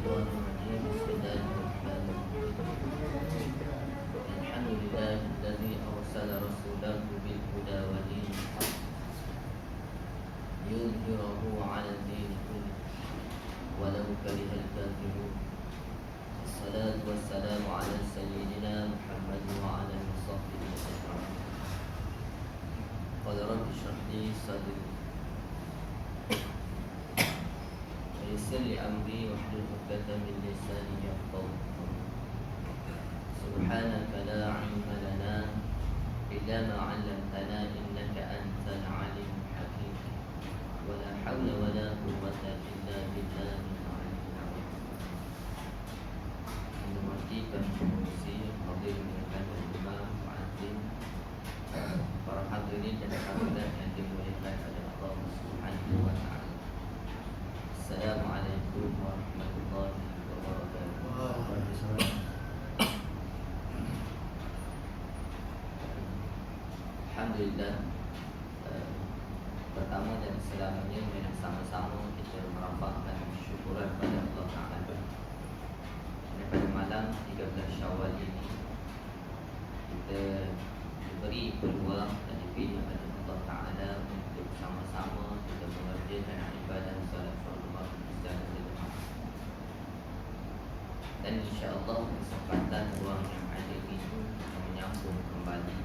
الشيطان الرجيم بسم الله الرحمن الرحيم الحمد لله الذي أرسل رسوله بالهدى ودين الحق ليظهره على الدين كله ولو كره الكافرون الصلاة والسلام على سيدنا محمد وعلى وصحبه أجمعين قال رب اشرح لي صدري ويسر لي أمري واحلل عقدة من لساني يفقهوا قولي سبحانك لا علم لنا إلا ما علمتنا إنك أنت العليم الحكيم ولا حول ولا قوة إلا بالله العلي العظيم Menghormatikan fungsi hadir merupakan imam muadzin para hadirin dan hadirat yang dimuliakan oleh Allah Subhanahu wa taala. Assalamualaikum warahmatullahi wabarakatuh. Alhamdulillah. Pertama dan selamanya memang sama-sama kita merapatkan syukuran pada Allah Taala. Pada malam 13 Syawal ini kita diberi peluang dan dipilih oleh Allah Taala untuk sama-sama kita mengerjakan ibadah solat fardu secara berjamaah. Dan insya-Allah kesempatan ruang yang ada itu akan menyambung kembali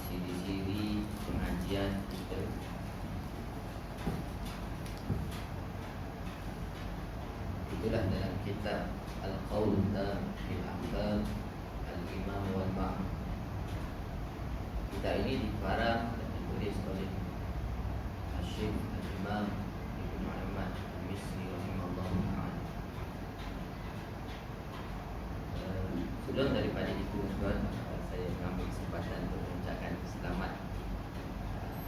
siri-siri pengajian kita. Itulah dalam kitab Al-Qawl fil Ahkam Al-Imam wal Ma'mum. Kitab ini dikarang dan ditulis oleh Syekh Al-Imam Ibn Muhammad Al-Misri rahimahullah ta'ala. Sebelum daripada itu tuan, saya mengambil kesempatan untuk mengucapkan selamat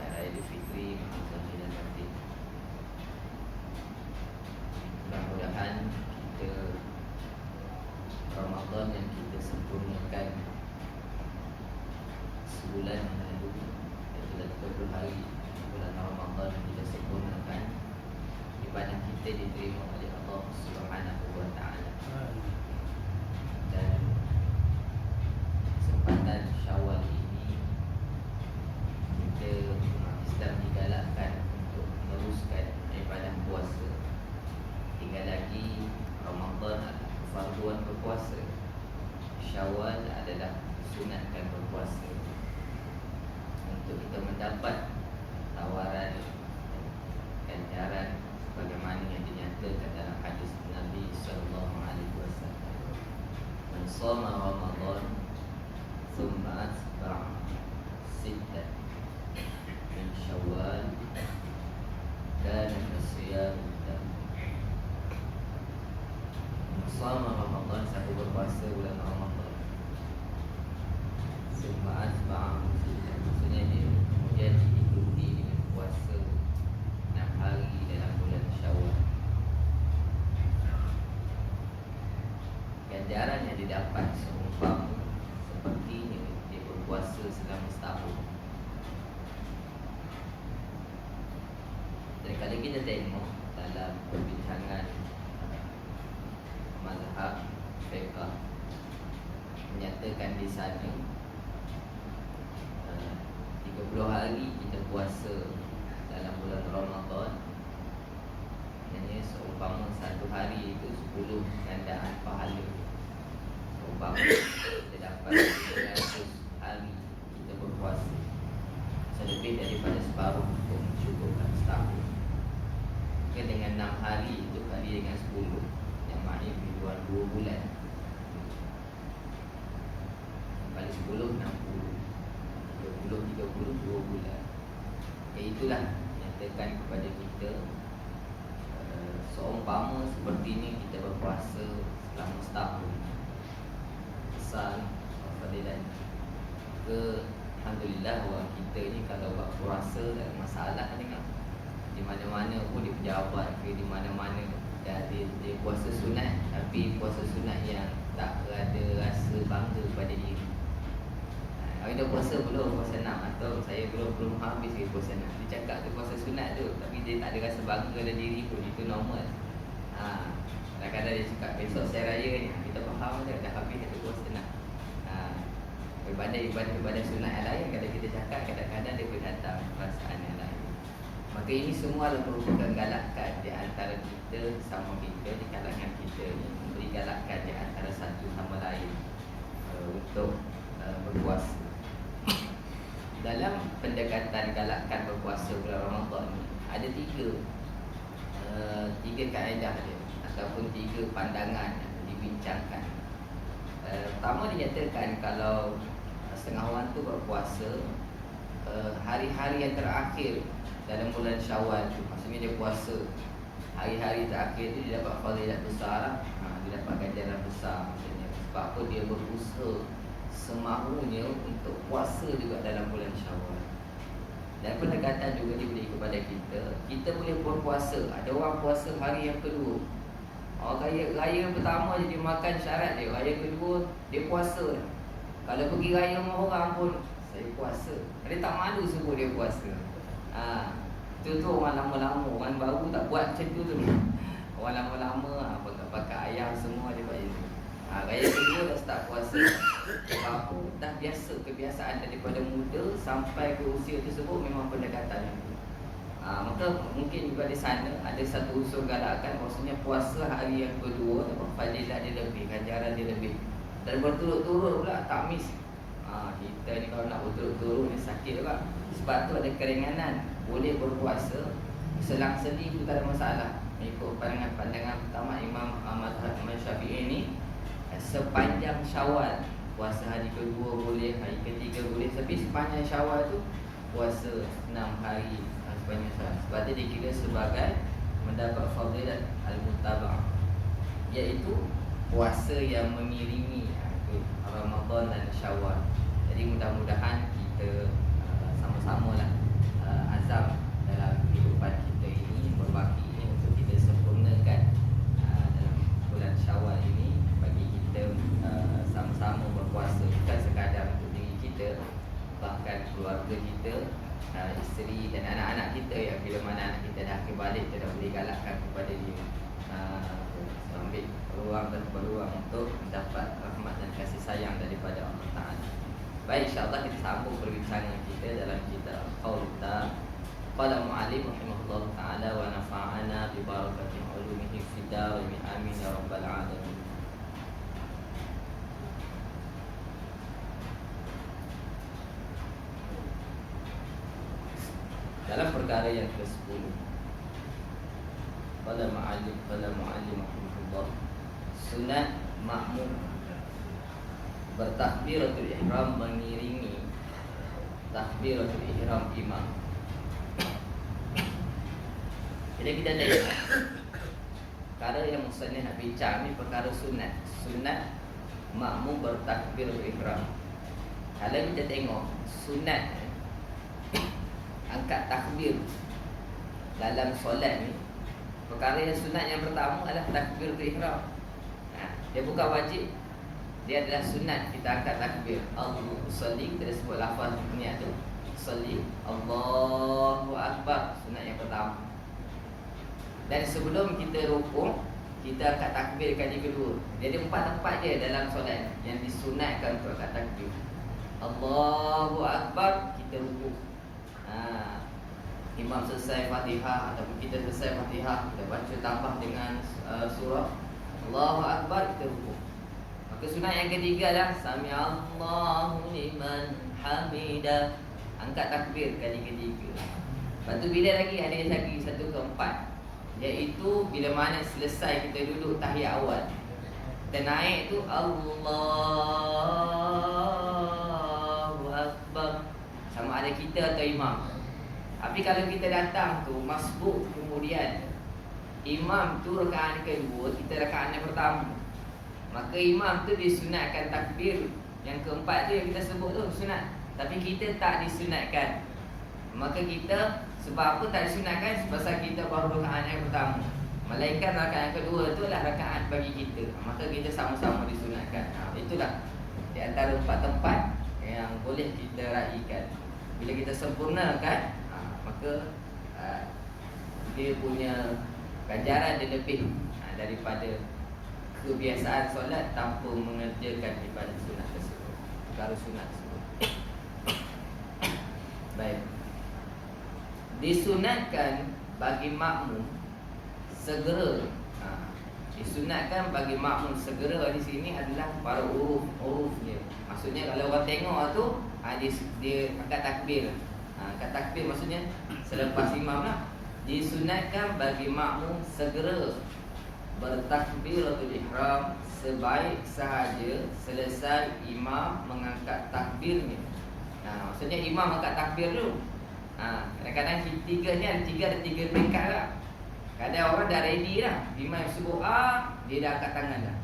Hari Raya Aidilfitri, Mahal dan Batin. Mudah-mudahan kita Ramadan yang kita sempurnakan sebulan yang lalu, iaitu 30 hari bulan Ramadan yang kita sempurnakan, ibadah kita diterima oleh Allah Subhanahu wa taala. Dan kesempatan Syawal ini kita umat Islam digalakkan untuk meneruskan ibadah puasa. Tinggal lagi Ramadan adalah kefarduan berpuasa, Syawal adalah sunatkan berpuasa. Untuk kita mendapat tawaran ganjaran bagaimana yang dinyatakan dalam hadis Nabi sallallahu alaihi wasallam, "Man shoma Ramadan thumma atba'a sittan min Syawal kana kasiyam." Selama Ramadan, satu berpuasa bulan Ramadan, Suma'at ba'am, maksudnya dia kemudian diikuti dengan puasa 6 hari dalam bulan Syawal. Ganjaran yang didapat seumpama seperti dia berpuasa selama setahun. Dan kalau kita tengok dalam perbincangan mazhab fiqh menyatakan di sana 30 hari kita puasa dalam bulan Ramadan, hanya seumpama satu hari itu 10 gandaan pahala. Seumpama kita dapat 300 hari kita berpuasa, selebih daripada separuh untuk mencukupkan setahun. Maka dengan 6 hari itu kali dengan 10, maknanya bulan 2 bulan kali 10, 60, 20, 30, 2 bulan. Itulah nyatakan kepada kita seumpama seperti ini kita berpuasa selama setahun. Besar fadilan. Alhamdulillah orang kita ni kalau buat puasa tak ada masalah dengan di mana-mana pun, di pejabat ke di mana-mana dia puasa sunat, tapi puasa sunat yang tak ada rasa bangga pada diri. Hari dah puasa belum, puasa 6 atau saya belum habis lagi puasa 6. Dia cakap tu puasa sunat tu, tapi dia tak ada rasa bangga dalam diri pun, itu normal. Kadang-kadang dia cakap besok saya raya ni, kita faham dah habis kata puasa 6. Ibadah sunat yang lain, kadang kita cakap, kadang-kadang dia pun datang perasaan yang lain. Maka ini semua adalah merupakan galakan di antara kita sama kita, di kalangan kita ni, memberi galakan di antara satu sama lain untuk berpuasa. Dalam pendekatan galakan berpuasa bulan Ramadan ni ada tiga kaedah dia ataupun tiga pandangan yang dibincangkan. Pertama, dinyatakan kalau setengah orang tu berpuasa hari-hari yang terakhir dalam bulan Syawal tu, maksudnya dia puasa hari-hari terakhir tu, dia dapat fadilat besar, dia dapat ganjaran besar maksudnya. Sebab apa? Dia berusaha semahunya untuk puasa juga dalam bulan Syawal. Dan pendekatan juga diberi kepada kita, kita boleh berpuasa. Ada orang puasa hari yang kedua. Raya pertama je dia makan syarat dia, raya kedua dia puasa. Kalau pergi raya rumah orang pun saya puasa. Dia tak malu sebut dia puasa. Tu orang lama-lama, orang baru tak buat macam tu. Orang lama-lama pakai ayam semua dia buat itu. Raya kedua dah start puasa. Apa dah kebiasaan daripada muda sampai ke usia tersebut memang pendekatan itu. Maka mungkin juga di sana ada satu unsur galakan, maksudnya puasa hari yang kedua fadilat dia lebih, ganjaran dia lebih. Dan berturut-turut pula tak miss. Kita ni kalau nak berturut-turut ni sakit juga. Sebab tu ada keringanan, boleh berpuasa selang-seli tu tak ada masalah. Ikut pandangan pertama Imam Mazhab Syafi'i ni, sepanjang Syawal puasa hari kedua boleh, hari ketiga boleh, tapi sepanjang Syawal tu puasa 6 hari sepanjang Syawal. Sebab dia dikira sebagai mendapat fadilat al-mutaba'ah, iaitu puasa yang mengiringi Ramadan dan Syawal. Jadi mudah-mudahan kita sama-sama lah azam dalam kehidupan kita ini, berbaki ini untuk kita sempurnakan dalam bulan Syawal ini, bagi kita sama-sama berpuasa, bukan sekadar untuk diri kita, bahkan keluarga kita, isteri dan anak-anak kita, yang bila mana anak kita dah kembali, kita dah boleh galakkan kepada dia ambil peluang dan peluang untuk mendapat rahmat dan kasih sayang daripada Allah Ta'ala. Baik, insyaAllah kita sambung perbincangan kita dalam kitab Qaulta. Qala mu'alim rahimahullah ta'ala wa nafa'ana bi barakati ulumihi fida wa amin ya rabbal alamin. Dalam perkara yang ke-10, Qala mu'alim rahimahullah, sunat makmum bertakbiratul ihram mengiringi takbiratul ihram imam. Jadi kita lihat perkara yang musannif nak bincang ni perkara sunat. Sunat makmum bertakbiratul ihram. Kalau kita tengok sunat angkat takbir dalam solat ni, perkara yang sunat yang pertama adalah takbiratul ihram. Dia bukan wajib, dia adalah sunat kita angkat takbir. Allahu salli, kita sebut lafaz niat tu, salli, Allahu akbar, sunat yang pertama. Dan sebelum kita rukuk, kita angkat takbir kali kedua. Jadi 4 tempat je dalam solat yang disunatkan untuk angkat takbir. Allahu akbar, kita rukuk. Imam selesai Fatihah ataupun kita selesai Fatihah, kita baca tambah dengan surah Allahu akbar, kita rukuk. Maka sunat yang ketiga adalah Sami'allahu liman hamidah, angkat takbir kali ketiga. Lepas tu bila lagi ada lagi satu keempat, iaitu bila mana selesai kita duduk tahiyat awal, kita naik tu Allahu akbar, sama ada kita atau imam. Tapi kalau kita datang tu masbuk, kemudian imam tu rakaat kedua, kita rakaat yang pertama, maka imam tu disunatkan takbir yang keempat tu yang kita sebut tu sunat, tapi kita tak disunatkan. Maka kita sebab apa tak disunatkan? Sebab kita baru rakaat yang pertama, melainkan rakaat yang kedua tu adalah rakaat bagi kita, maka kita sama-sama disunatkan. Itulah di antara 4 tempat yang boleh kita raikan. Bila kita sempurnakan, maka dia punya ganjaran dia lebih daripada kebiasaan solat tanpa mengerjakan ibadat sunat tersebut, perkara sunat tersebut. Baik. Disunatkan bagi makmum segera. Disunatkan bagi makmum segera di sini adalah para uruf-urufnya. Maksudnya kalau orang tengok tu, dia angkat takbir. Angkat takbir maksudnya selepas imam lah. Disunatkan bagi makmum segera bertakbiratul ihram sebaik sahaja selesai imam mengangkat takbirnya. Maksudnya imam angkat takbir dulu. Kadang-kadang tiga ni ada tiga peringkat lah. Kadang orang dah ready lah, imam sebut dia dah angkat tangan dah.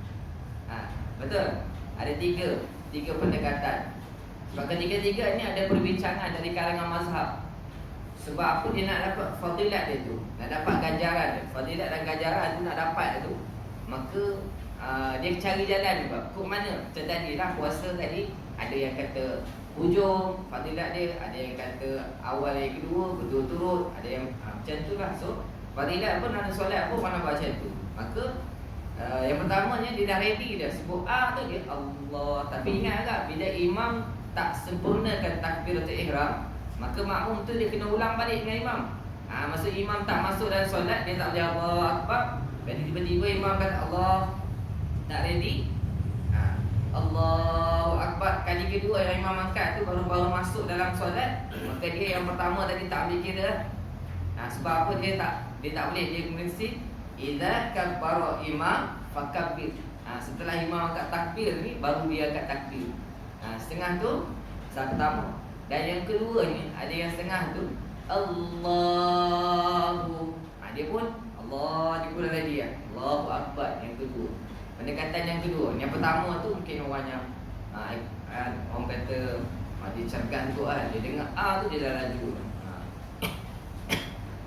Betul? Ada tiga pendekatan. Sebab ketiga-tiga ni ada perbincangan dari kalangan mazhab. Sebab apa dia nak dapat fadilat dia tu, nak dapat ganjaran dia. Fadilat dan ganjaran tu nak dapat tu, maka dia cari jalan juga. Kok mana? Macam tadi lah puasa tadi, ada yang kata hujung fadilat dia, ada yang kata awal yang kedua berturut-turut, ada yang macam tu lah. So fadilat pun ada solat pun mana baca tu. Maka yang pertamanya dia dah ready dah, sebut tu dia Allah. Tapi ingat agak bila imam tak sempurnakan takbiratul ihram, maka makmum tu dia kena ulang balik dengan imam. Masa imam tak masuk dalam solat, dia tak boleh Allahu Akbar. Jadi tiba-tiba imam kata Allah, tak ready, Allahu Akbar. Kali kedua yang imam angkat tu baru masuk dalam solat, maka dia yang pertama tadi tak ambil kira. Sebab apa dia tak boleh, dia mesti idza kabbara imam fakabbir. Setelah imam angkat takbir ni baru dia angkat takbir. Setengah tu saat pertama. Dan yang kedua ni ada yang setengah tu Allahu. Dia pun Allah, dia pun dah ready lah. Allahu Akbar yang kedua. Pendekatan yang kedua. Yang pertama tu mungkin orang yang orang kata dia cergas tu dia dengar tu dia dah laju.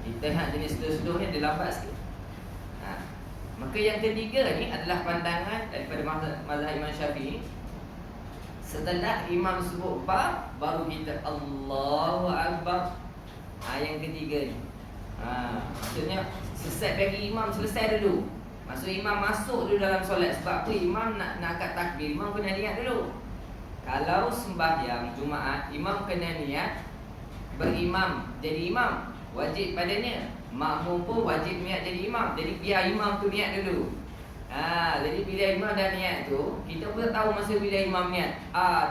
Kita jenis slow-slow ni dia lambat sikit. Maka yang ketiga ni adalah pandangan daripada mazhab Imam Syafi'i. Setelah imam sebut baru kita Allahu Akbar. Yang ketiga ni. Maksudnya selesai bagi imam selesai dulu. Maksud imam masuk dulu dalam solat. Sebab apa? Imam nak angkat takbir, imam kena niat dulu. Kalau sembahyang Jumaat, imam kena niat berimam jadi imam, wajib padanya. Makmum pun wajib niat jadi imam. Jadi biar imam tu niat dulu. Jadi bila imam dah niat tu, kita pun tahu masa bila imam niat.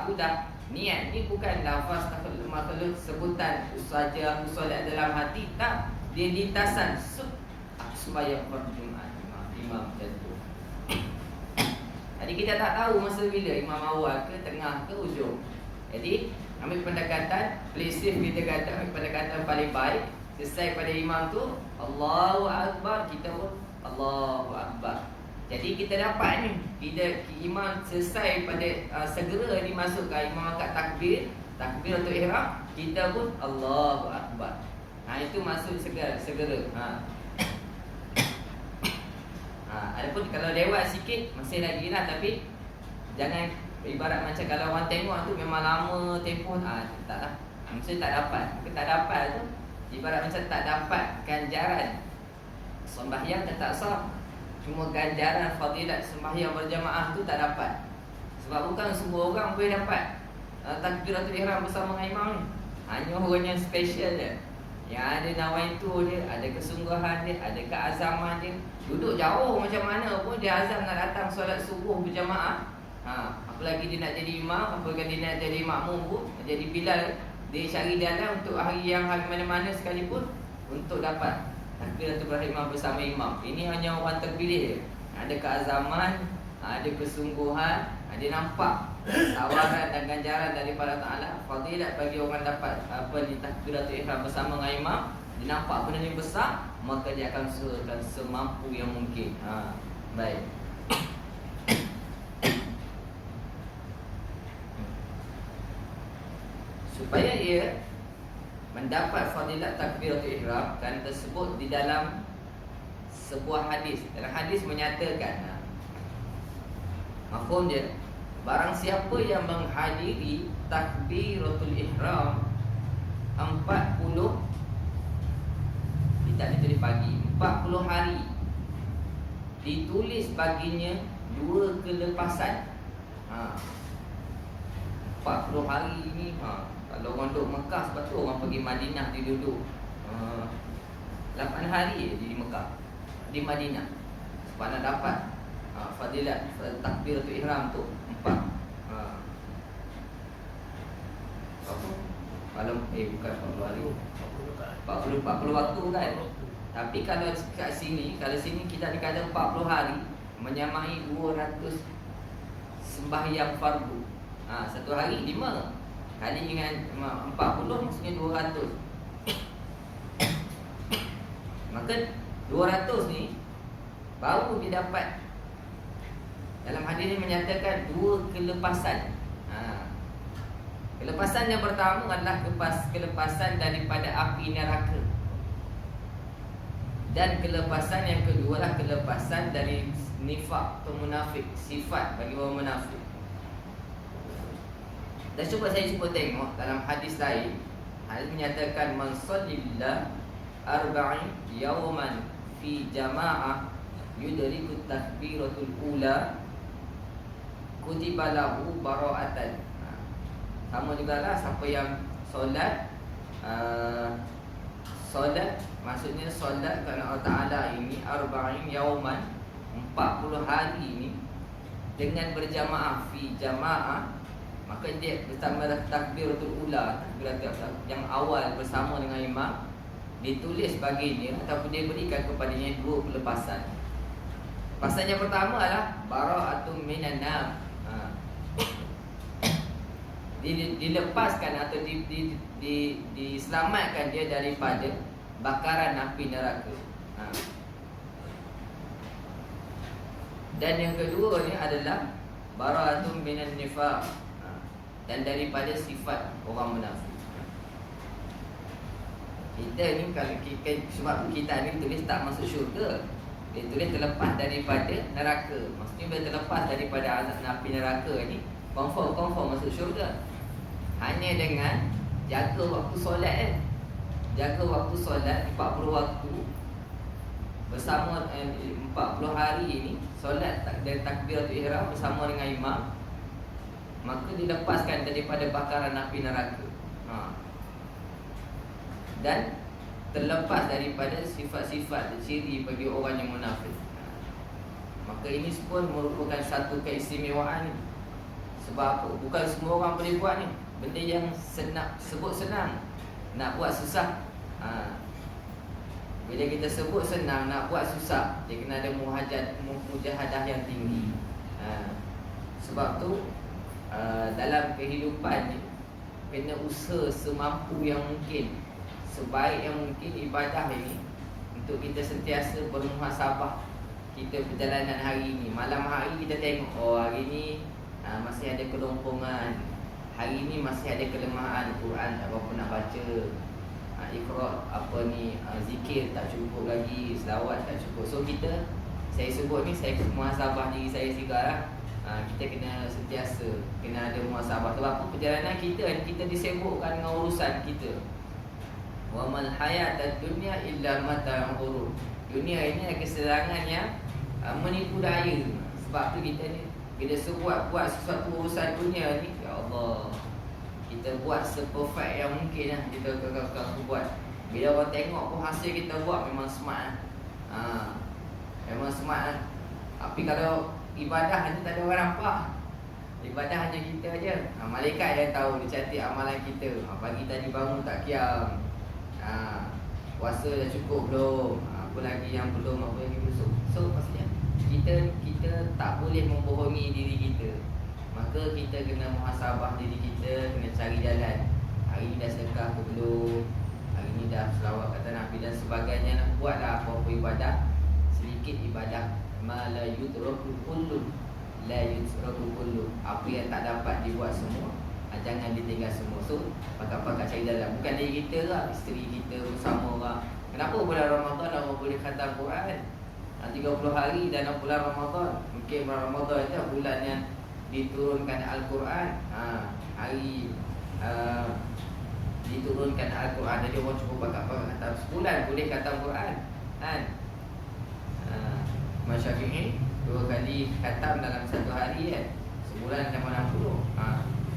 Tu dah niat. Ni bukan lafaz makhluk sebutan saja aku solat dalam hati. Tak, dia lintasan sembahyang fardu Jumaat imam macam tu. Jadi kita tak tahu masa bila imam awal ke tengah ke hujung. Jadi ambil pendekatan play safe, kita kata ambil pendekatan paling baik. Selesai pada imam tu Allahu Akbar, kita pun Allahu Akbar. Jadi kita dapat ni, bila imam selesai pada segera dimasukkan imam angkat takbir untuk ihram, kita pun Allahu Akbar. Itu maksud segera. Adapun kalau lewat sikit masih lagi lah, tapi jangan ibarat macam kalau orang tengok tu memang lama tempoh, tak lah. Maksudnya tak dapat. Tak dapat tu ibarat macam tak dapat ganjaran sembahyang tetap sah. Cuma ganjaran fadilat sembahyang berjamaah tu tak dapat. Sebab bukan semua orang boleh dapat takbiratul ihram bersama dengan imam ni. Hanya orang yang special je, yang ada nawaitu dia, ada kesungguhan dia, ada keazaman dia. Duduk jauh macam mana pun dia azam nak datang solat subuh berjamaah. Apalagi dia nak jadi imam, apalagi dia nak jadi makmum pun, jadi Bilal. Dia cari jalan untuk hari mana-mana sekalipun untuk dapat takbiratul ihram bersama imam. Ini hanya orang terpilih. Ada keazaman, ada kesungguhan, dia nampak tawaran dan ganjaran daripada Ta'ala. Fadilat bagi orang dapat takbiratul ihram bersama dengan imam. Dia nampak benda ni besar, maka dia akan usahakan semampu yang mungkin. Baik. Supaya ia mendapat fadilat takbiratul ihram kan tersebut di dalam sebuah hadis. Dalam hadis menyatakan mafhum dia, Barang siapa yang menghadiri takbiratul ihram 40, kita ni tulis pagi, 40 hari, ditulis baginya 2 kelepasan. 40 hari ni kalau orang duduk Mekah, sebab tu orang pergi Madinah, dia duduk 8 hari di Mekah, di Madinah, sebab nak dapat fadilat takbiratul ihram tu 4 apa? Kalau bukan 40 hari, 40 waktu kan. Tapi kalau kat sini, kalau sini kita dikata 40 hari menyamai 200 sembahyang fardu. Satu hari 5 kali dengan 40 maksudnya 200. Maka 200 ni baru didapat. Dalam hadis ini menyatakan 2 kelepasan. Kelepasan yang pertama adalah kelepasan daripada api neraka. Dan kelepasan yang kedua adalah kelepasan dari nifak atau munafik, sifat bagi orang munafik. Dan saya cuba tengok dalam hadis lain. Hadis menyatakan man shallillah arba'in yawman fi jama'ah yudriku takbiratul ula kutiba lahu bara'atan. Sama jugalah siapa yang solat maksudnya solat kerana Allah Ta'ala ini arba'in yawman 40 hari ini dengan berjamaah fi jama'ah, maka dia bersama takbiratul ula, takbiratul yang awal bersama dengan imam, ditulis baginya ataupun dia berikan kepadanya 2 kelepasan. Pasal yang pertama adalah bara'atun minan nar. Dilepaskan atau diselamatkan dia daripada bakaran api neraka. Dan yang kedua ni adalah bara'atun minan nifaq, dan daripada sifat orang munafik. Kita ni kalau kita, sebab kita ni tulis tak masuk syurga, dia tulis terlepas daripada neraka. Maksudnya bila terlepas daripada azab api neraka ni, confirm masuk syurga. Hanya dengan jaga waktu solat jaga waktu solat 40 waktu bersama 40 hari ini solat dan takbiratul ihram bersama dengan imam, maka dilepaskan daripada bakaran api neraka. Dan terlepas daripada sifat-sifat ciri bagi orang yang munafik. Maka ini pun merupakan satu keistimewaan. Sebab apa? Bukan semua orang boleh buat ni. Benda yang sebut senang, nak buat susah. Bila kita sebut senang, nak buat susah, dia kena ada mujahadah yang tinggi. Sebab tu dalam kehidupan ni kena usaha semampu yang mungkin, sebaik yang mungkin ibadah ini, untuk kita sentiasa bermuhasabah kita perjalanan hari ini. Malam hari kita tengok, hari ini masih ada kelompongan, hari ini masih ada kelemahan, Quran tak berapa nak baca, zikir tak cukup lagi, selawat tak cukup. So saya sebut ni, saya muhasabah diri saya sekarang. Kita kena sentiasa kena ada muhasabah. Sebab apa? Perjalanan kita disibukkan dengan urusan kita. Wa mal hayatud dunya illa mata'ul ghurur. Dunia ini adalah kesenangan yang menipu daya. Sebab tu kita ni bila buat sesuatu urusan dunia ni, ya Allah, kita buat seperfect yang mungkin lah. Kita buat. Bila orang tengok pun hasil kita buat memang smart lah. Memang smart lah. Tapi kalau ibadah hanya tak ada orang nampak, ibadah hanya kita aja. Malaikat yang tahu, dia catat amalan kita. Pagi tadi bangun tak kiam, puasa dah cukup belum, apa lagi yang belum, apa lagi belum. So maksudnya kita tak boleh membohongi diri kita. Maka kita kena muhasabah diri kita, kena cari jalan. Hari ni dah sedekah ke belum, hari ni dah selawat kata Nabi dan sebagainya. Nak buatlah apa-apa ibadah, sedikit ibadah. Ma la yudraku kullu, la yudraku kullu. Apa yang tak dapat dibuat semua, jangan ditinggal semua. So pakat-pakat cari jalan. Bukan diri kita lah, isteri kita bersama orang. Kenapa bulan Ramadan orang boleh khatam Quran 30 hari dalam bulan Ramadan? Mungkin bulan Ramadan itu bulan yang diturunkan Al-Quran. Diturunkan Al-Quran. Jadi orang cukup khatam sebulan boleh khatam Quran kan. Imam Syafi'i 2 kali khatam dalam satu hari kan. Sebulan 60.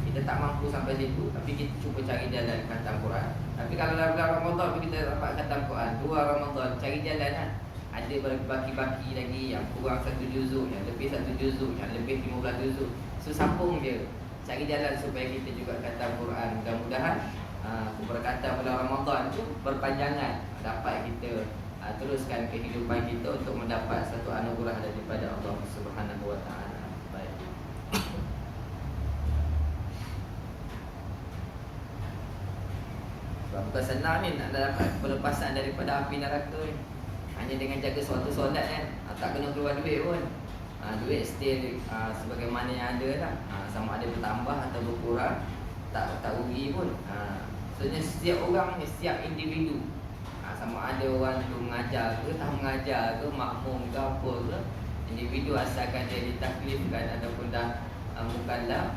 Kita tak mampu sampai situ, tapi kita cuba cari jalan khatam Quran. Tapi kalau dalam bulan Ramadan kita dapat khatam Quran 2 Ramadan, cari jalan kan. Ada baki-baki lagi yang kurang 1 juzuk, yang lebih 1 juzuk, yang lebih 15 juzuk. So sambung dia. Cari jalan supaya kita juga khatam Quran. Mudah-mudahan berkata bulan Ramadan tu berpanjangan, dapat kita teruskan kehidupan kita untuk mendapat satu anugerah daripada Allah Subhanahu Wa Taala. Baik. Bukan senang ni nak dapat pelepasan daripada api neraka ni. Hanya dengan jaga suatu solat kan. Tak kena keluar duit pun. Duit still sebagaimana yang ada lah. Sama ada bertambah atau berkurang, tak rugi pun. Sebenarnya setiap orang ni, setiap individu, sama ada orang tu mengajar ke, tak mengajar ke, makmum ke apa ke, individu asalkan dia ditaklifkan ataupun dah mukallaf,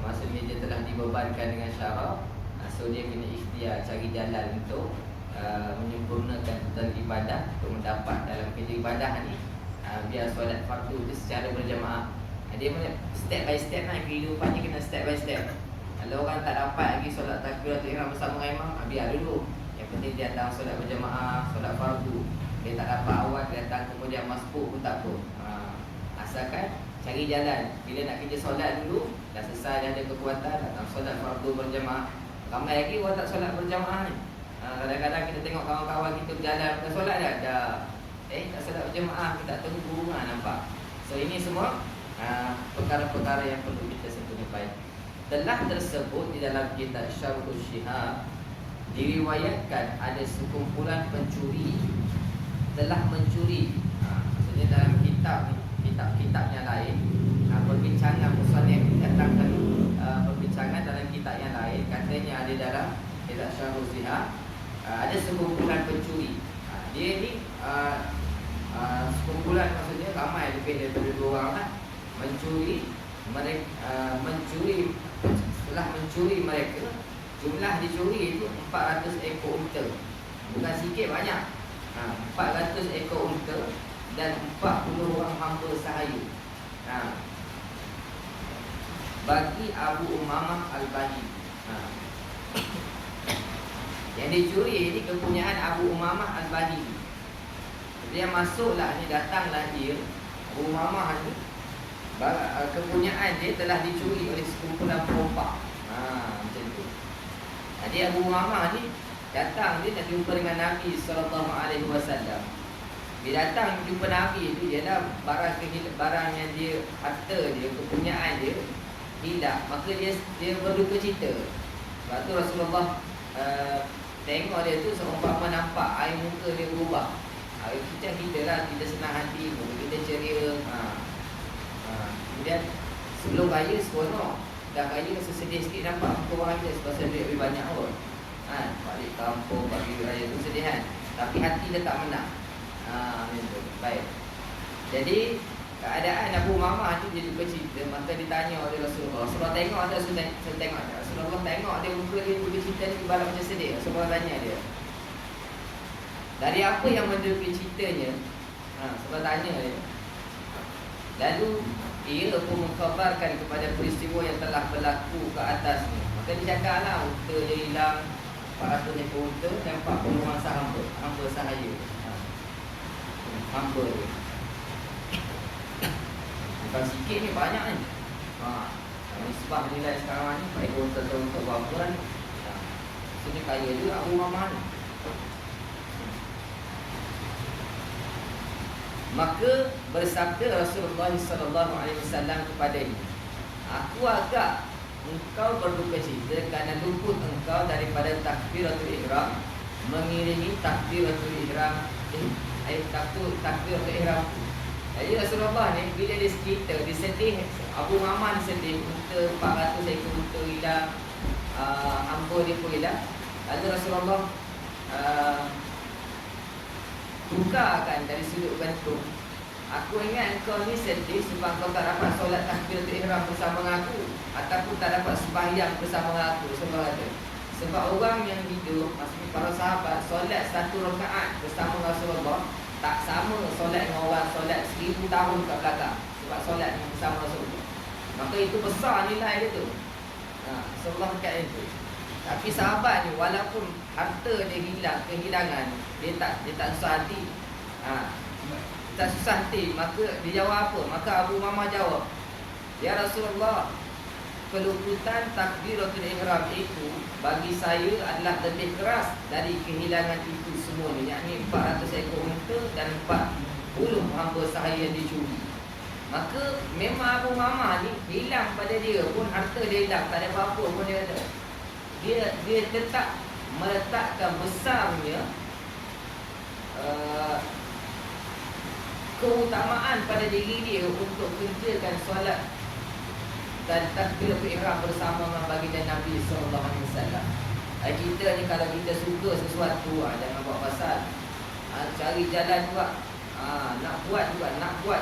maksudnya dia telah dibebankan dengan syarak. So dia kena ikhtiar, cari jalan untuk menyempurnakan total ibadah, untuk mendapat dalam kerja ibadah ni. Biar solat fardu tu secara berjamaah. Dia punya step by step lah, kehidupannya kena step by step. Kalau orang tak dapat lagi solat takbiratul ihram bersama dengan imam, biar dulu. Yang penting dia datang solat berjamaah, solat fardu. Dia tak dapat awal, dia datang kemudian masbuk pun tak apa. Asalkan cari jalan. Bila nak kerja solat dulu, dah selesai, dah ada kekuatan, datang solat fardu berjamaah. Ramai lagi orang tak solat berjamaah ni. Kadang-kadang kita tengok kawan-kawan kita berjalan, kita solat dah tak solat berjamaah, kita tak tahu burungan nampak. So ini semua perkara-perkara yang perlu kita sentuh baik. Telah tersebut di dalam kitab Syarhul Shihab, diriwayatkan ada sekumpulan pencuri telah mencuri. Maksudnya dalam kitab-kitab yang lain, perbincangan musannif datangkan perbincangan dalam kitab yang lain, katanya ada dalam kitab Syarhul Shihab, ada sekumpulan pencuri. Dia ni sekumpulan, maksudnya ramai, lebih daripada 2 orang lah, mencuri. Setelah mencuri mereka, jumlah dicuri itu 400 ekor unta. Bukan sikit, banyak. 400 ekor unta dan 40 orang hamba sahaya. Bagi Abu Umamah Al-Bahili. Yang dicuri ini kepunyaan Abu Umamah Al-Bahili. Dia masuklah ni, datanglah dia, Abu Umamah ni, kepunyaan dia telah dicuri oleh sekumpulan perompak. Macam tu. Jadi Abu Umamah ni datang, dia nak jumpa dengan Nabi SAW. Bila datang jumpa Nabi tu, dia dah barang yang dia, harta dia, kepunyaan dia hilang. Maka dia berduka cita. Sebab tu Rasulullah tengok dia tu seumpama nampak air muka dia berubah. Kita lah, kita senang hati, kita ceria. Kemudian sebelum raya seronok, dah raya rasa sedih sikit, nampak muka orang dia sebab duit lebih banyak pun. Balik kampung, bagi raya tu sedih kan. Tapi hati dia tak menang. Baik. Jadi keadaan Abu Umamah tu dia juga cerita, maka ditanya oleh Rasulullah. Rasulullah tengok ada, saya tengok ada. Rasulullah tengok dia muka dia juga cerita ni ibarat macam sedih. Rasulullah tanya dia, dari apa yang mendepi ceritanya? Sebab tanya dia. Lalu ia pun mengkhabarkan kepada peristiwa yang telah berlaku ke atasnya. Maka dia cakaplah unta dia hilang, 400 ekor unta dan 40 masa hamba sahaya. Hamba dia. Bukan sikit ni, banyak ni. Nisbah nilai sekarang ni, 4 ekor unta untuk berapa kan? So dia kaya juga Abu Umamah ni. Maka bersabda Rasulullah SAW kepadanya, aku agak engkau berduka cita kerana luput engkau daripada takbiratul ihram, mengiringi takbiratul ihram, takbiratul ihram. Jadi Rasulullah ni bila dia cerita, dia sedih. Abu Umamah ni sedih, unta 400 ekor unta hilang, hamba dia pun hilang. Lalu Rasulullah bukakan dari sudut gantung, aku ingat kau ni sedih sebab kau tak dapat solat takbiratul ihram bersama aku, ataupun tak dapat sembahyang bersama aku. Sebab ada, sebab orang yang hidup, maksudnya para sahabat, solat satu rakaat bersama Rasulullah tak sama solat dengan orang solat 1000 tahun kat belakang. Sebab solat bersama Rasulullah, maka itu besar nilai dia tu. Rasulullah kat itu. Tapi sahabat ni walaupun harta dia hilang, kehilangan, dia tak susah hati. Tak susah hati. Maka dia jawab apa? Maka Abu Mama jawab, ya Rasulullah, keluputan takbiratul ihram itu bagi saya adalah lebih keras dari kehilangan itu semua ni, yakni 400 ekor unta dan 40 hamba sahaya yang dicuri. Maka memang Abu Mama ni hilang pada dia pun, harta dia hilang, tak ada apa-apa pun dia ada. Dia tetap meletakkan besarnya keutamaan pada diri dia untuk kerjakan solat dan takbiratul ihram bersama dengan baginda Nabi sallallahu alaihi wasallam. Kita ni kalau kita suka sesuatu, jangan buat pasal. Cari jalan juga. Nak buat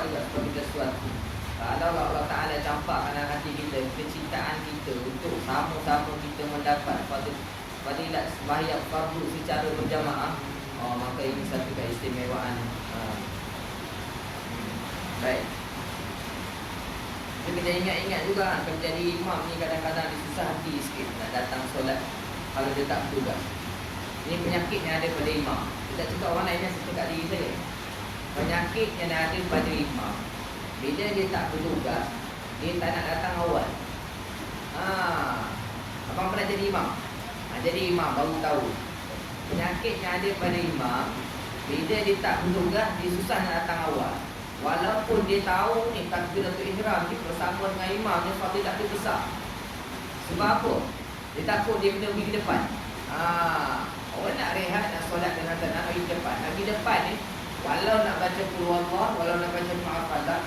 juga seperti sesuatu. Kalau Allah Ta'ala campakkan dalam hati kita kecintaan kita untuk sama-sama kita mendapat fadilat sembahyang fardu secara berjamaah, maka ini satu keistimewaan. Baik. Kita ingat-ingat juga, kalau jadi imam ni kadang-kadang dia susah hati sikit nak datang solat kalau dia tak bertugas. Ini penyakit yang ada pada imam. Kita cakap orang lain, saya cakap diri saya. Penyakit yang ada pada imam, bila dia tak bertugas, dia tak nak datang awal. Abang pernah jadi imam? Jadi imam baru tahu. Penyakit yang ada pada imam, bila dia tak bertugas, dia susah nak datang awal. Walaupun dia tahu ni takbiratul ihram ni bersama dengan imam ni fadilah dia besar. Sebab apa? Dia takut dia kena pergi ke depan. Orang nak rehat, nak solat dengan tak nak pergi ke depan. Nak pergi depan ni, walau nak baca qul huwallah, walau nak baca mu'afadah,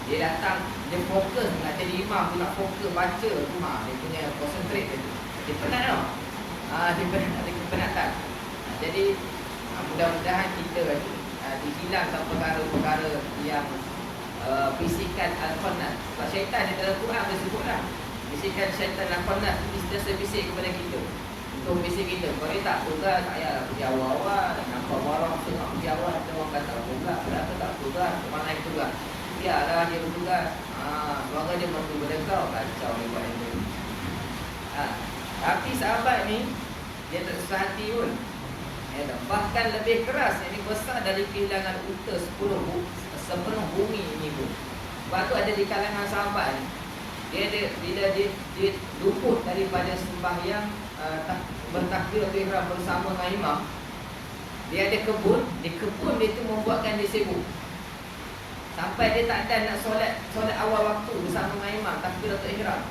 dia datang, dia fokus nak jadi imam, dia nak fokus baca tu, dia punya concentrate dia. Dia penat tau. Dia penat, ada kepenatan. Jadi mudah-mudahan kita dihilangkan perkara-perkara yang bisikan al-qanat. Sebab syaitan di dalam Quran dia sebutlah, bisikan syaitan al-qanat itu sentiasa bisik kepada kita, untuk bisik kita, kalau dia tak tugas, tak payahlah pergi awal-awal, nampak warang tengok pergi awal, kita orang kata tugas, kenapa tak tugas, kemana itu tugas, biarlah dia bertugas. Semoga dia mampu berdekau, kacau dia buat itu. Tapi sahabat ni, dia tak susah hati pun. Bahkan lebih keras, ini besar dari kehilangan unta sepenuh bumi ini pun. Sebab tu ada di kalangan sahabat ni, bila dia luput daripada sembahyang bertakbiratul ihram bersama dengan imam, dia ada kebun, di kebun dia tu membuatkan dia sibuk sampai dia tak ada nak solat awal waktu bersama dengan imam takbiratul ihram.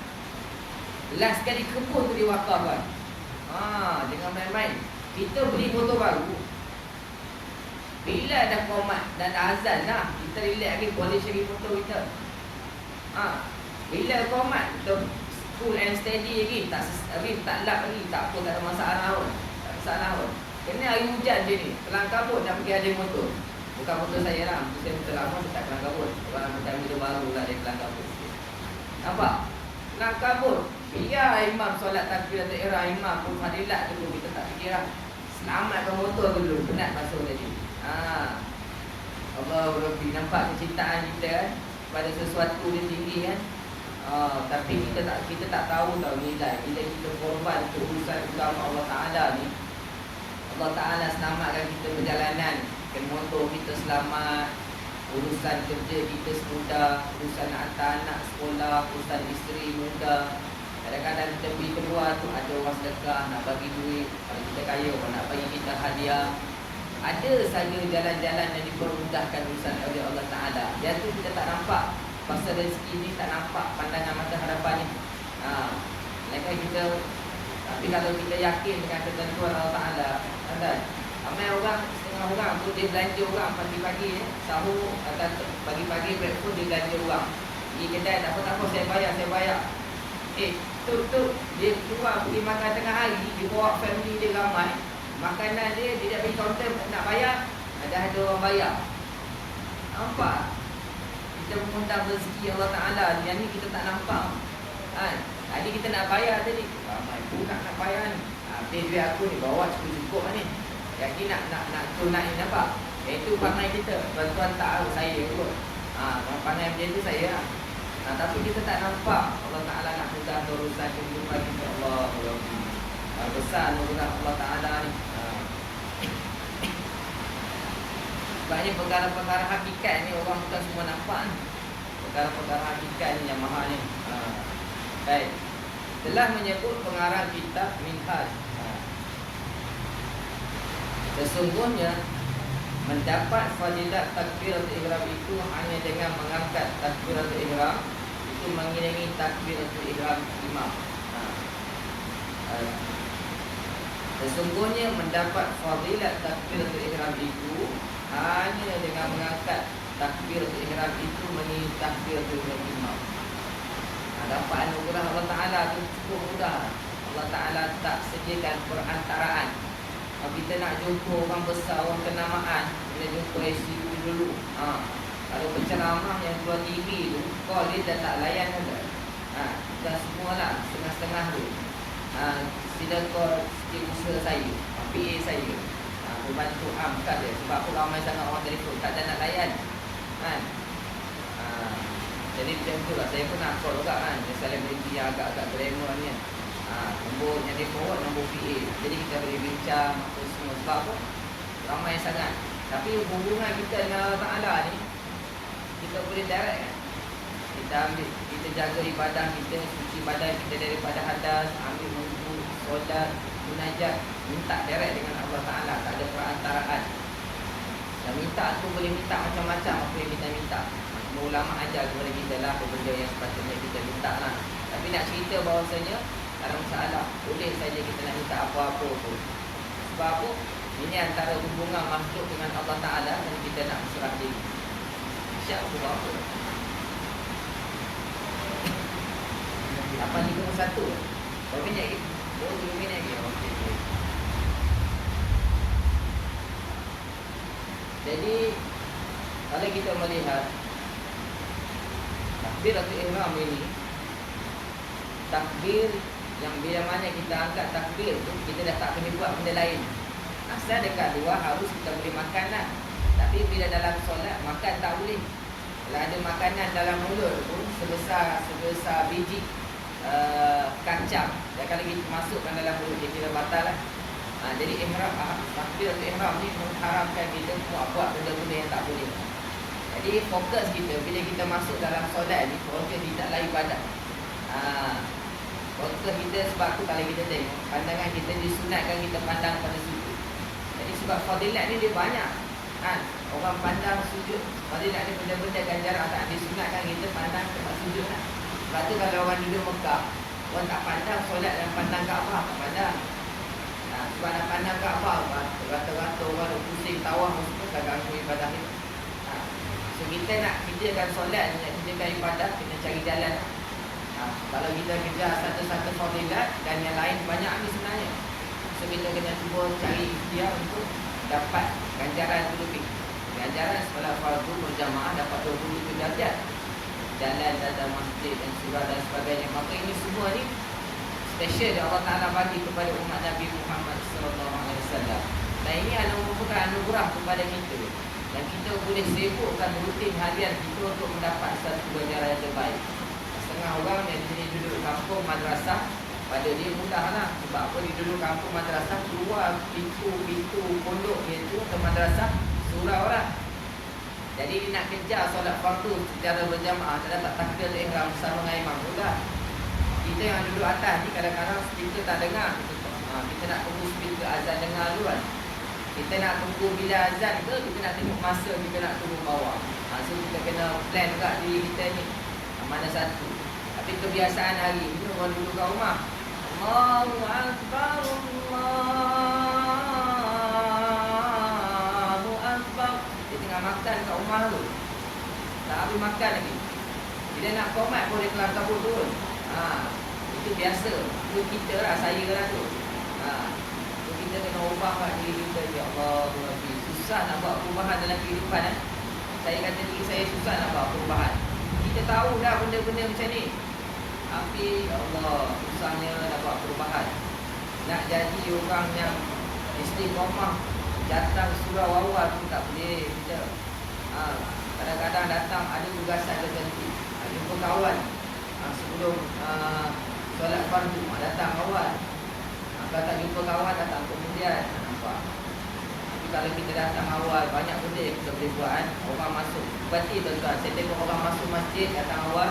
Last kali kebun tu diwakafkan. Jangan main-main. Kita beli motor baru, bila dah komat dan dah azan dah, kita relax lagi, boleh cari motor kita. Bila komat, kita cool and steady lagi, tak lap lagi, tak apa, tak ada masalah pun. Tak masalah pun. Kena hari hujan je ni, kelang kabut nak pergi ada motor. Bukan motor saya lah, motor saya motor lama, saya tak kelang kabut. Orang macam motor baru lah, dia kelang kabut sikit. Nampak? Kelang kabut. Biar imam solat takbiratul ihram, imam pun fadilat dulu, kita tak fikir lah. Selamatkan motor dulu, penat masuk tadi. Allah Rabbi, nampak kecintaan kita pada sesuatu dia tinggi kan. Tapi kita tak tahu tau nilai. Bila kita korban untuk urusan agama Allah Ta'ala ni, Allah Ta'ala selamatkan kita perjalanan, kan, motor kita selamat, urusan kerja kita semudah, urusan nak hantar anak sekolah, urusan isteri mudah. Kadang-kadang kita pergi keluar tu, ada orang sedekah nak bagi duit, kalau kita kaya orang nak bagi kita hadiah. Ada saja jalan-jalan yang dipermudahkan urusan oleh Allah Ta'ala. Dia tu kita tak nampak. Pasal rezeki ni tak nampak pandangan mata hadapan ni. Melainkan kita, tapi kalau kita yakin dengan ketentuan Allah Ta'ala, ramai orang, setengah orang tu dia belanja orang pagi-pagi, sahur atau pagi-pagi breakfast dia belanja orang. Pergi kedai, tak apa-apa, saya bayar. Tu dia keluar pergi makan tengah hari, dia bawa family dia ramai, makanan dia tak pergi kaunter nak bayar, ada orang bayar. Nampak? kita mengundang rezeki Allah Ta'ala, yang ni kita tak nampak. Tadi kita nak bayar tadi, bukan nak bayar ni. Duit aku ni bawa cukup ni. Yang ni nak tunai nampak. Itu pandai kita. Tuan-tuan tak tahu saya kot. Pandai macam tu saya lah. Tapi kita tak nampak Allah Ta'ala nak mudah urusan kehidupan kita. Allah besar anugerah Allah Ta'ala ni. Sebabnya perkara-perkara hakikat ni orang bukan semua nampak ni. Perkara-perkara hakikat ni yang mahal ni. Baik. Telah menyebut pengarang kitab Minhaj. Sesungguhnya mendapat fadilat takbiratul ihram itu hanya dengan mengangkat takbiratul ihram, itu mengiringi takbiratul ihram imam. Sesungguhnya mendapat fadilat takbiratul ihram itu hanya dengan mengangkat takbiratul ihram itu mengiringi takbiratul ihram imam. Dapat anugerah Allah Ta'ala itu cukup mudah. Allah Ta'ala tak sediakan perantaraan. Kalau kita nak jumpa orang besar, orang kenamaan, kita jumpa ICU dulu. Kalau penceramah yang keluar TV tu, call dia tak layan ada. Dah semualah setengah-setengah tu. Sila call sikit usaha saya, PA saya, membantu kat dia. Sebab aku ramai sangat orang telefon, tak ada nak layan. Jadi macam tu lah, saya pun nak call juga kan. Dia selebriti yang agak-agak glamour ni. Nombor yang dia forward, nombor PA. Jadi kita boleh bincang apa semua. Sebab apa? Ramai sangat. Tapi hubungan kita dengan Allah Ta'ala ni, kita boleh direct kan. Kita ambil, kita jaga ibadah kita, suci badan kita daripada hadas, ambil wudu, solat, munajat, minta direct dengan Allah Ta'ala, tak ada perantaraan. Dan minta tu boleh minta macam-macam apa yang kita minta. Ulama ajar kepada kita lah apa benda yang sepatutnya kita minta lah. Tapi nak cerita bahawasanya tak ada masalah, boleh saja kita nak minta apa-apa pun. Sebab apa? Ini antara hubungan makhluk dengan Allah Ta'ala, dan kita nak berserah diri. Syak aku buat apa? 8.51. Berapa minit lagi? 2 minit lagi. Okay. Jadi kalau kita melihat takbiratul ihram ini, takbir yang bila mana kita angkat takbir tu, kita dah tak kena buat benda lain. Asal dekat luar harus kita boleh makan lah. Tapi bila dalam solat, makan tak boleh. Kalau ada makanan dalam mulut pun sebesar biji kacang, dan kalau kita masukkan dalam mulut, dia kira batal lah. Jadi ihram, takbiratul ihram ni mengharamkan kita buat benda-benda yang tak boleh. Jadi fokus kita bila kita masuk dalam solat ni, fokus kita lah ibadat. Fokus kita, sebab tu kalau kita tengok pandangan kita disunatkan kita pandang pada sujud. Jadi sebab fadilat ni dia banyak. Orang pandang sujud, fadilat ni benda-benda ganjaran tak disunatkan kita pandang tempat sujud lah. Sebab tu kalau orang duduk Mekah, orang tak pandang solat dan pandang Kaabah, tak pandang. Sebab nak pandang Kaabah, rata-rata orang pusing tawaf semua, tak ganggu ibadah ni. So kita nak kerjakan solat, nak kerjakan ibadah, kita cari jalan. Kalau kita kejar satu-satu fadilat dan yang lain banyak ni sebenarnya. So kita kena cuba cari ikhtiar untuk dapat ganjaran itu lebih. Ganjaran sekolah fardu berjamaah dapat 27 darjat. Jalan dalam masjid dan surah dan sebagainya. Maka ini semua ni special yang Allah Ta'ala bagi kepada umat Nabi Muhammad SAW. Dan ini adalah merupakan anugerah kepada kita. Dan kita boleh sibukkan rutin harian kita untuk mendapat satu ganjaran yang terbaik. Setengah orang yang di duduk kampung madrasah, pada dia mudah lah. Sebab apa, dia duduk kampung madrasah, keluar pintu pondok iaitu ke madrasah surau orang. Jadi dia nak kejar solat fardu secara berjamaah, tak dapat takbiratul ihram bersama dengan imam, mudah. Kita yang duduk atas ni kadang-kadang speaker tak dengar. Kita nak tunggu speaker azan dengar dulu kan. Kita nak tunggu bila azan ke, kita nak tengok masa kita nak tunggu bawah. So kita kena plan juga diri kita ni, mana satu. Tapi kebiasaan hari ni orang duduk kat rumah, Allahu Akbar, Allahu Akbar. Dia tengah makan kat rumah tu, tak habis makan lagi. Bila nak komat pun dia kelar kabur turun. Itu biasa. Itu kita lah, saya lah tu. So kita kena ubah kat diri kita. Ya Allah, susah nak buat perubahan dalam kehidupan. Saya kata diri saya susah nak buat perubahan. Kita tahu dah benda-benda macam ni, tapi ya Allah, susahnya nak buat perubahan. Nak jadi orang yang istiqamah, datang surau awal pun tak boleh kita. Kadang-kadang datang ada tugasan tertentu, jumpa kawan sebelum solat fardu, datang awal. Kalau tak jumpa kawan, datang kemudian. Nampak? Tapi kalau kita datang awal, banyak benda yang kita boleh buat. Orang masuk, berarti tuan-tuan, saya tengok orang masuk masjid, datang awal,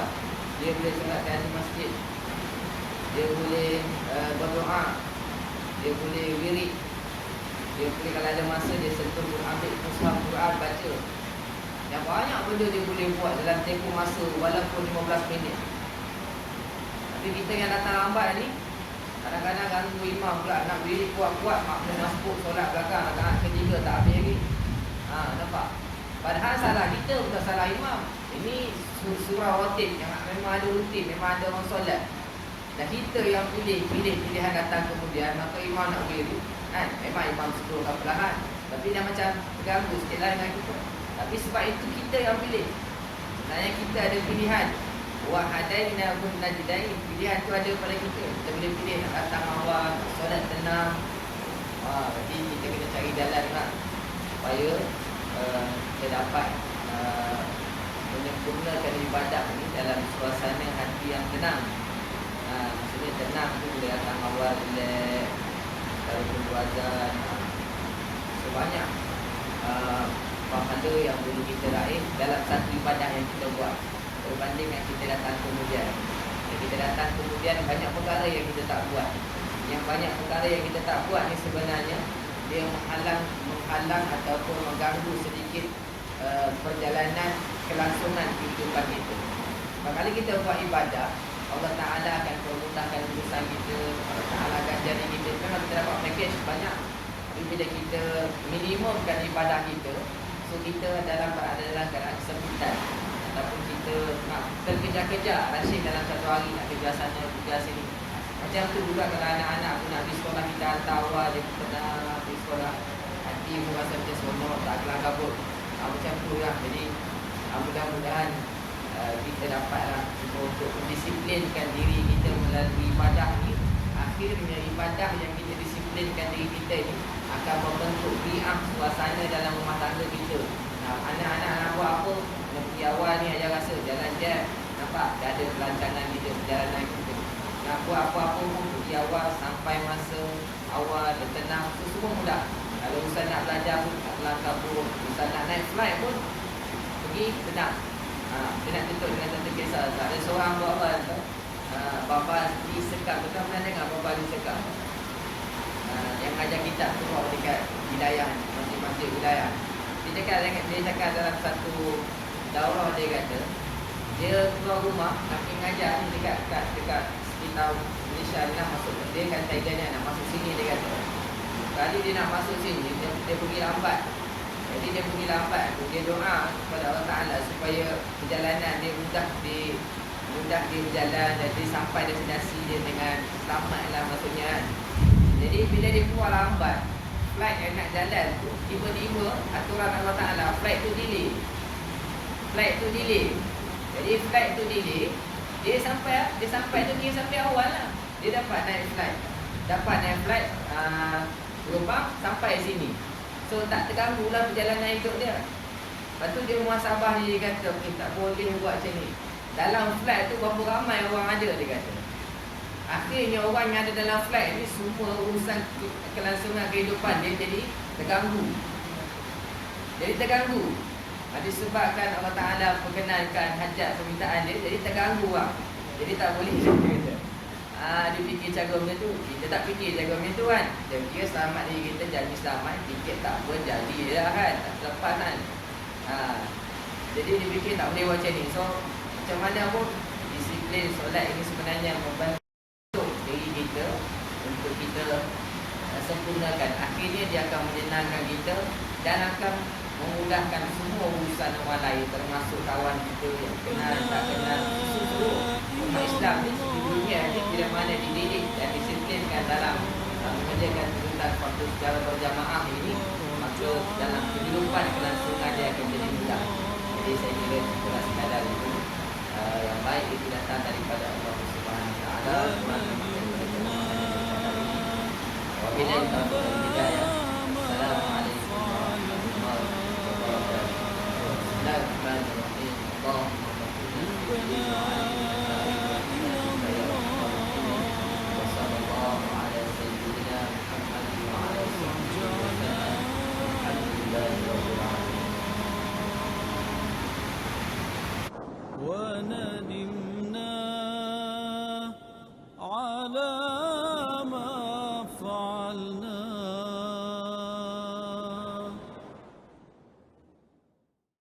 dia boleh solat di masjid, dia boleh berdoa, dia boleh wirid, dia boleh kalau ada masa dia sentuh ambil mushaf Quran baca. Yang banyak benda dia boleh buat dalam tempoh masa walaupun 15 minit. Tapi kita yang datang lambat ni, kadang-kadang ganggu imam pula, nak wirid kuat-kuat, makmum masuk solat belakang, rakaat ketiga tak habis lagi. Nampak? Padahal salah kita, bukan salah imam. Ini surah rotib yang memang ada rutin, memang ada orang solat. Dan kita yang pilih pilihan datang kemudian, maka imam nak wirid, kan? Memang imam sekurang perlahan, tapi dah macam terganggu sikit lah dengan kita. Tapi sebab itu kita yang pilih. Sebenarnya kita ada pilihan. Wa hadaina kun najdain. Pilihan tu ada pada kita. Kita boleh pilih nak datang awal, solat tenang. Jadi kita kena cari jalan lah supaya kita dapat menyempurnakan ibadah ni dalam suasana hati yang tenang. Maksudnya tenang tu boleh datang awal, relax, kalau tunggu azan. Sebanyak pahala yang boleh kita raih dalam satu ibadah yang kita buat berbanding yang kita datang kemudian. Kita datang kemudian, banyak perkara yang kita tak buat. Yang banyak perkara yang kita tak buat ni sebenarnya dia menghalang ataupun mengganggu sedikit perjalanan kelangsungan kehidupan kita. Kali kita buat ibadah, Allah Ta'ala akan memudahkan urusan kita, Allah Ta'ala akan jadi kita. Memang kita dapat package banyak. Tapi bila kita minimumkan ibadah kita, so kita berada dalam keadaan kesempitan, ataupun kita nak terkejar-kejar rasih dalam satu hari, nak kejar sana, kejar sini. Macam tu juga kalau anak-anak pun nak pergi sekolah, kita hantar awal, dia pun pernah pergi sekolah, hati pun rasa macam seronok, tak kelang kabut. Macam tu lah. Jadi mudah-mudahan kita dapatlah untuk mendisiplinkan diri kita melalui ibadah ni. Akhirnya ibadah yang kita disiplinkan diri kita ni akan membentuk bi'ah suasana dalam rumah tangga kita. Anak-anak nak buat apa, nak pergi awal ni aja rasa jalan jam. Nampak? Dah ada pelancangan kita, perjalanan kita. Nak buat apa-apa pun pergi awal sampai masa awal, tenang, semua mudah. Kalau urusan nak belajar pun tak kelang kabut, urusan nak naik flight pun pergi tenang. Dia nak tutup dengan satu kisah. Tak ada seorang bapa tu, bapa disekap. Kita pernah dengar bapa disekap, yang ajar kitab tu dekat wilayah, masjid-masjid wilayah. Dia cakap dalam satu daurah, dia kata dia keluar rumah nak pergi mengajar ni dekat sekitar Malaysia. Dia nak masuk, dia kan tagline nak masuk sini. Dia kata kali dia nak masuk sini, dia pergi lambat. Jadi dia pergi lambat, dia doa kepada Allah Ta'ala supaya perjalanan dia mudah dia berjalan dan dia sampai destinasi dia dengan selamat lah maksudnya kan. Jadi bila dia keluar lambat, flight yang nak jalan tu, tiba-tiba aturan Allah Ta'ala, flight tu delay. Jadi flight tu delay, dia sampai tu dia sampai awal lah. Dia dapat naik flight terbang sampai sini. So tak terganggu lah perjalanan hidup dia. Lepas tu dia muhasabah dia kata, tak boleh buat macam ni. Dalam flight tu berapa ramai orang ada, dia kata. Akhirnya orang yang ada dalam flight ni, semua urusan kelangsungan kehidupan dia jadi terganggu. Disebabkan Allah Ta'ala perkenankan hajat permintaan dia, jadi terganggu lah. Jadi tak boleh. Dia fikir cara benda tu. Kita tak fikir cara benda tu kan. Dia fikir selamat diri kita, jadi selamat. Tiket tak apa, jadi je lah kan. Tak selepas kan. Jadi dia fikir tak boleh buat macam ni. So macam mana pun, disiplin solat ini sebenarnya membantu diri kita untuk kita sempurnakan. Akhirnya dia akan menyenangkan kita dan akan memudahkan semua urusan orang lain, termasuk kawan kita yang kenal, tak kenal. Umat Islam ni di dunia ni bila mana dididik dan disiplinkan dalam mengerjakan tuntutan waktu secara berjamaah ini, maka dalam kehidupan kelangsungan dia akan jadi mudah. Jadi saya kira itulah sekadar itu yang baik itu datang daripada Allah Subhanahu Wa Taala. Wabillahi taufiq wal hidayah.